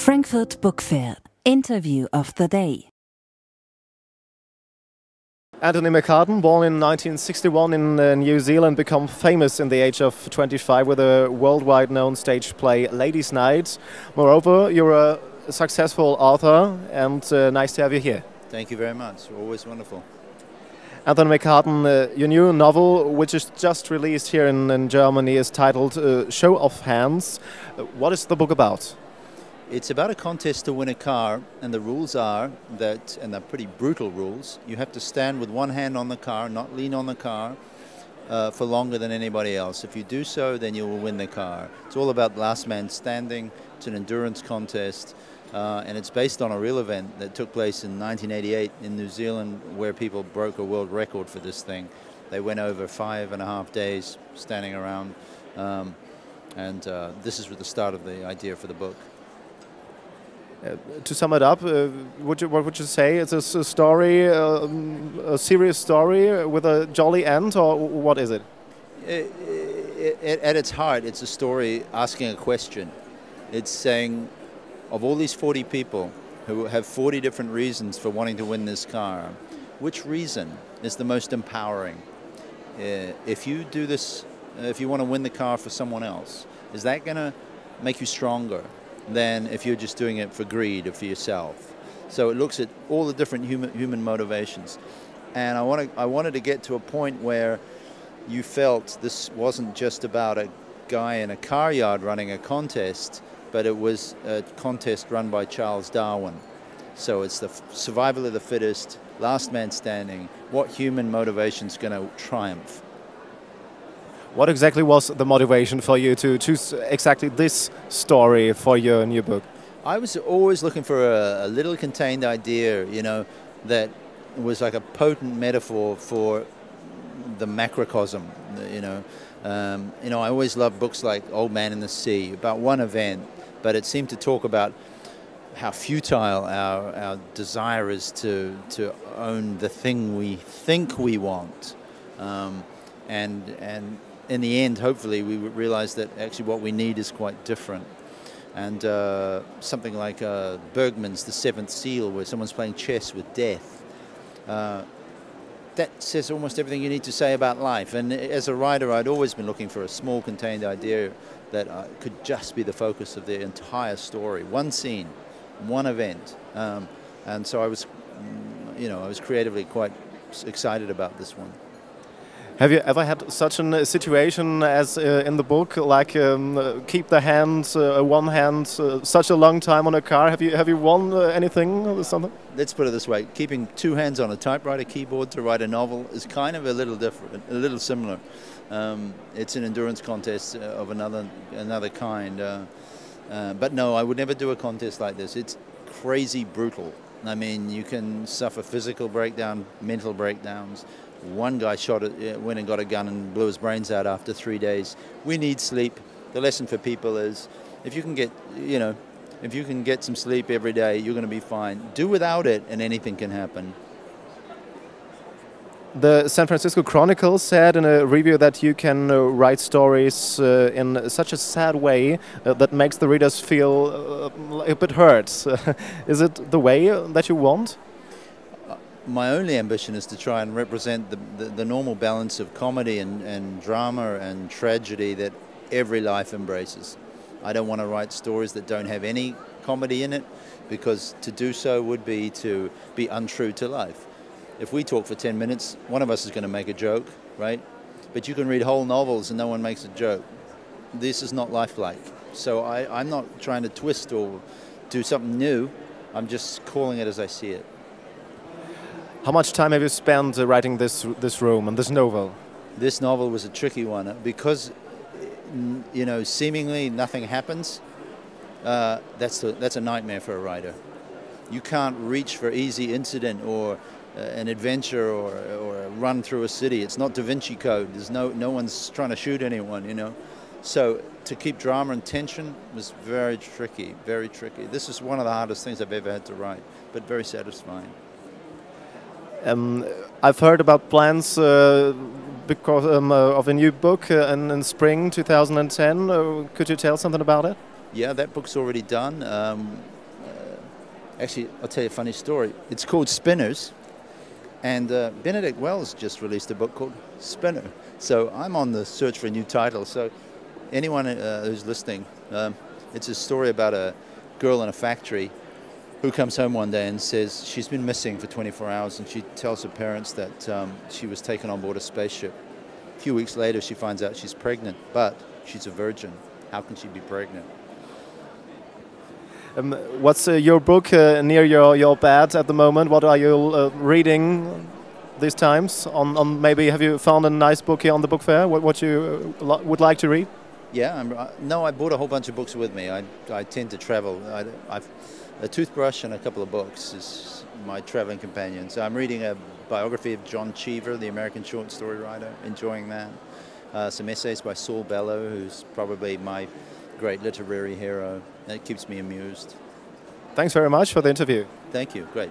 Frankfurt Book Fair. Interview of the Day. Anthony McCarten, born in 1961 in New Zealand, became famous in the age of 25 with a worldwide known stage play, Ladies' Night. Moreover, you're a successful author, and nice to have you here. Thank you very much. Always wonderful. Anthony McCarten, your new novel, which is just released here in Germany, is titled Show of Hands. What is the book about? It's about a contest to win a car, and the rules are that, and they're pretty brutal rules, you have to stand with one hand on the car, not lean on the car, for longer than anybody else. If you do so, then you will win the car. It's all about last man standing. It's an endurance contest, and it's based on a real event that took place in 1988 in New Zealand, where people broke a world record for this thing. They went over 5.5 days standing around, and this is the start of the idea for the book. To sum it up, what would you say? It's a story, a serious story with a jolly end, or what is it? At its heart, it's a story asking a question. It's saying, of all these 40 people who have 40 different reasons for wanting to win this car, which reason is the most empowering? If you do this, if you want to win the car for someone else, is that going to make you stronger than if you're just doing it for greed or for yourself? So it looks at all the different human motivations. And I wanted to get to a point where you felt this wasn't just about a guy in a car yard running a contest, but it was a contest run by Charles Darwin. So it's the survival of the fittest, last man standing, what human motivation is going to triumph. What exactly was the motivation for you to choose exactly this story for your new book? I was always looking for a little contained idea, you know, that was like a potent metaphor for the macrocosm, you know. I always loved books like Old Man in the Sea, about one event, but it seemed to talk about how futile our desire is to own the thing we think we want. And in the end, hopefully, we realize that actually what we need is quite different. And something like Bergman's The Seventh Seal, where someone's playing chess with death, that says almost everything you need to say about life. And as a writer, I'd always been looking for a small contained idea that could just be the focus of the entire story. One scene, one event. And so I was creatively quite excited about this one. Have you ever had such a situation as in the book, like keep the hand, one hand, such a long time on a car? Have you won anything or something? Let's put it this way: keeping two hands on a typewriter keyboard to write a novel is kind of a little different, a little similar. It's an endurance contest of another kind. But no, I would never do a contest like this. It's crazy brutal. I mean, you can suffer physical breakdown, mental breakdowns. One guy went and got a gun and blew his brains out after 3 days. We need sleep. The lesson for people is, if you can get some sleep every day, you're going to be fine. Do without it, and anything can happen. The San Francisco Chronicle said in a review that you can write stories in such a sad way that makes the readers feel a bit hurt. Is it the way that you want? My only ambition is to try and represent the normal balance of comedy and drama and tragedy that every life embraces. I don't want to write stories that don't have any comedy in it, because to do so would be to be untrue to life. If we talk for 10 minutes, one of us is going to make a joke, right? But you can read whole novels and no one makes a joke. This is not lifelike. So I'm not trying to twist or do something new. I'm just calling it as I see it. How much time have you spent writing this room and this novel? This novel was a tricky one because, you know, seemingly nothing happens. That's a nightmare for a writer. You can't reach for easy incident or an adventure or a run through a city. It's not Da Vinci Code. There's no one's trying to shoot anyone, you know. So to keep drama and tension was very tricky, very tricky. This is one of the hardest things I've ever had to write, but very satisfying. I've heard about plans because of a new book in spring 2010. Could you tell something about it? Yeah, that book's already done. Actually, I'll tell you a funny story. It's called Spinners, and Benedict Wells just released a book called Spinner. So I'm on the search for a new title. So anyone who's listening, it's a story about a girl in a factory who comes home one day and says she's been missing for 24 hours, and she tells her parents that she was taken on board a spaceship. A few weeks later, she finds out she's pregnant, but she's a virgin. How can she be pregnant? What's your book near your bed at the moment? What are you reading these times? On maybe have you found a nice book here on the book fair? What you would like to read? Yeah, no, I brought a whole bunch of books with me. I tend to travel. I've a toothbrush and a couple of books is my traveling companion. So I'm reading a biography of John Cheever, the American short story writer, enjoying that. Some essays by Saul Bellow, who's probably my great literary hero. It keeps me amused. Thanks very much for the interview. Thank you. Great.